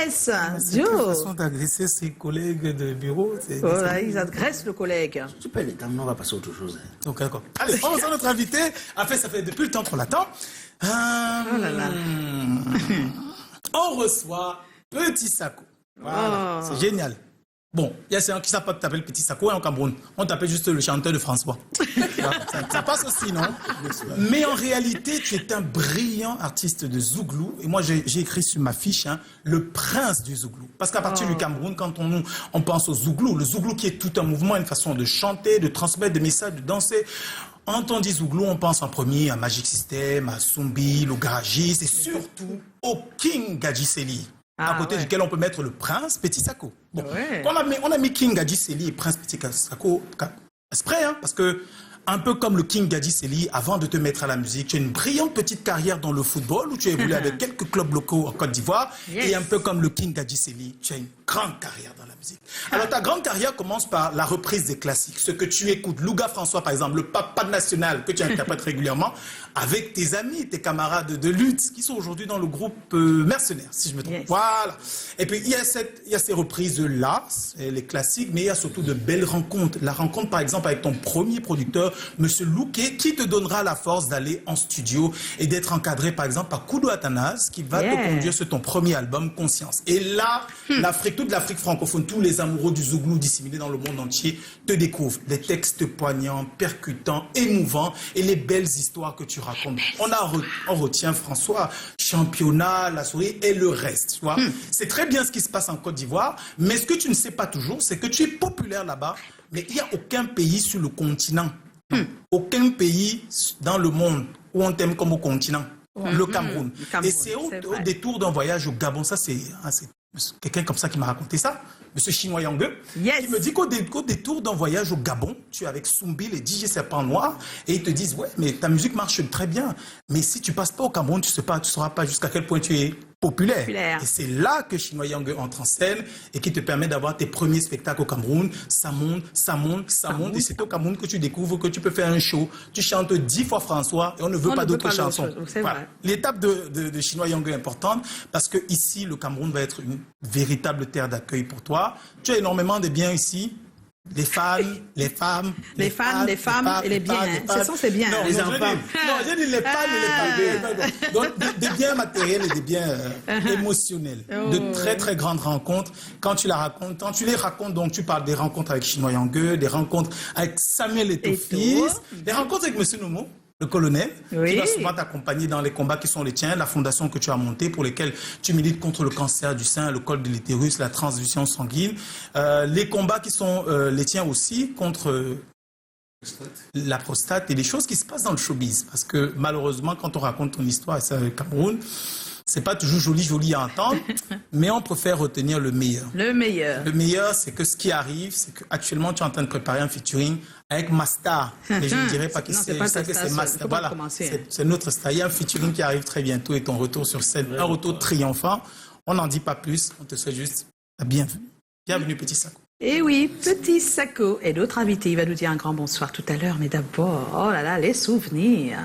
Yes, C'est une façon d'agresser ses collègues de bureau. Voilà, ils agressent le collègue. Tu peux aller, on va passer à autre chose. Donc, d'accord. Allez, on reçoit notre invité. En fait, ça fait depuis le temps qu'on l'attend. Oh là là. On reçoit Petit Sako. Voilà, c'est génial. Bon, il y a ceux qui savent pas que tu t'appelles Petit Sako en Cameroun. On t'appelle juste le chanteur de François. Ça passe aussi, non? Mais en réalité, tu es un brillant artiste de Zouglou. Et moi, j'ai écrit sur ma fiche, le prince du Zouglou. Parce qu'à partir du Cameroun, quand on pense au Zouglou, le Zouglou qui est tout un mouvement, une façon de chanter, de transmettre des messages, de danser. Quand on dit Zouglou, on pense en premier à Magic System, à Soumbil, au garagiste et surtout au King Gadjiseli. À côté duquel on peut mettre le prince Petit Sako. Bon, on a mis King Gadjiseli et prince Petit Sako exprès, parce que un peu comme le King Gadjiseli, avant de te mettre à la musique, tu as une brillante petite carrière dans le football où tu as évolué avec quelques clubs locaux en Côte d'Ivoire. Et un peu comme le King Gadjiseli, tu as une grande carrière dans la musique. Alors ta grande carrière commence par la reprise des classiques, ce que tu écoutes. Louga François, par exemple, le papa national que tu interprètes régulièrement, avec tes amis, tes camarades de lutte, qui sont aujourd'hui dans le groupe Mercenaires, si je me trompe. Voilà. Et puis il y a ces reprises-là, les classiques, mais il y a surtout de belles rencontres. La rencontre, par exemple, avec ton premier producteur, Monsieur Louquet, qui te donnera la force d'aller en studio et d'être encadré, par exemple, par Koudou Athanase, qui va te conduire sur ton premier album, Conscience. Et là, toute l'Afrique francophone, tous les amoureux du Zouglou disséminés dans le monde entier te découvrent. Des textes poignants, percutants, émouvants et les belles histoires que tu racontes. On retient François, championnat, la souris et le reste. Tu vois. C'est très bien ce qui se passe en Côte d'Ivoire, mais ce que tu ne sais pas toujours, c'est que tu es populaire là-bas, mais il n'y a aucun pays sur le continent, aucun pays dans le monde où on t'aime comme au continent. Le Cameroun. Et c'est au détour d'un voyage au Gabon. Ça, c'est quelqu'un comme ça qui m'a raconté ça, Monsieur Chinois Yang, qui me dit qu'au détour d'un voyage au Gabon, tu es avec Soumbil et DJ Serpent Noir, et ils te disent, ouais, mais ta musique marche très bien, mais si tu passes pas au Cameroun, tu ne sauras pas jusqu'à quel point tu es populaire. Et c'est là que Chinois Yang entre en scène et qui te permet d'avoir tes premiers spectacles au Cameroun. Ça monte, ça monte, ça monte. Et c'est au Cameroun que tu découvres que tu peux faire un show. Tu chantes 10 fois François et on ne veut pas d'autres chansons. Voilà. L'étape de Chinois Yang est importante parce que ici, le Cameroun va être une véritable terre d'accueil pour toi. Tu as énormément de biens ici. Les fans, les femmes, les femmes et les biens. Ce sont ces biens. Non, les enfants. Non, j'ai dit les femmes et les femmes. Donc, des biens matériels et des biens émotionnels. De très, très grandes rencontres. Quand tu les racontes, donc tu parles des rencontres avec Chinois Yang, des rencontres avec Samuel Eto'o-Fils, des rencontres avec Monsieur Nomo, le colonel, qui va souvent t'accompagner dans les combats qui sont les tiens, la fondation que tu as montée pour lesquels tu milites contre le cancer du sein, le col de l'utérus, la transfusion sanguine, les combats qui sont les tiens aussi contre la prostate et les choses qui se passent dans le showbiz. Parce que malheureusement, quand on raconte ton histoire, et ça au Cameroun, c'est pas toujours joli à entendre, mais on préfère retenir le meilleur. Le meilleur. Le meilleur, c'est que ce qui arrive, c'est qu'actuellement, tu es en train de préparer un featuring avec Mastar. Et je ne dirais pas que c'est Mastar. Voilà, c'est notre star. Il y a un featuring qui arrive très bientôt et ton retour sur scène, un retour triomphant. On n'en dit pas plus, on te souhaite juste la bienvenue. Bienvenue, Petit Sako. Et oui, Petit Sako est notre invité. Il va nous dire un grand bonsoir tout à l'heure, mais d'abord, oh là là, les souvenirs.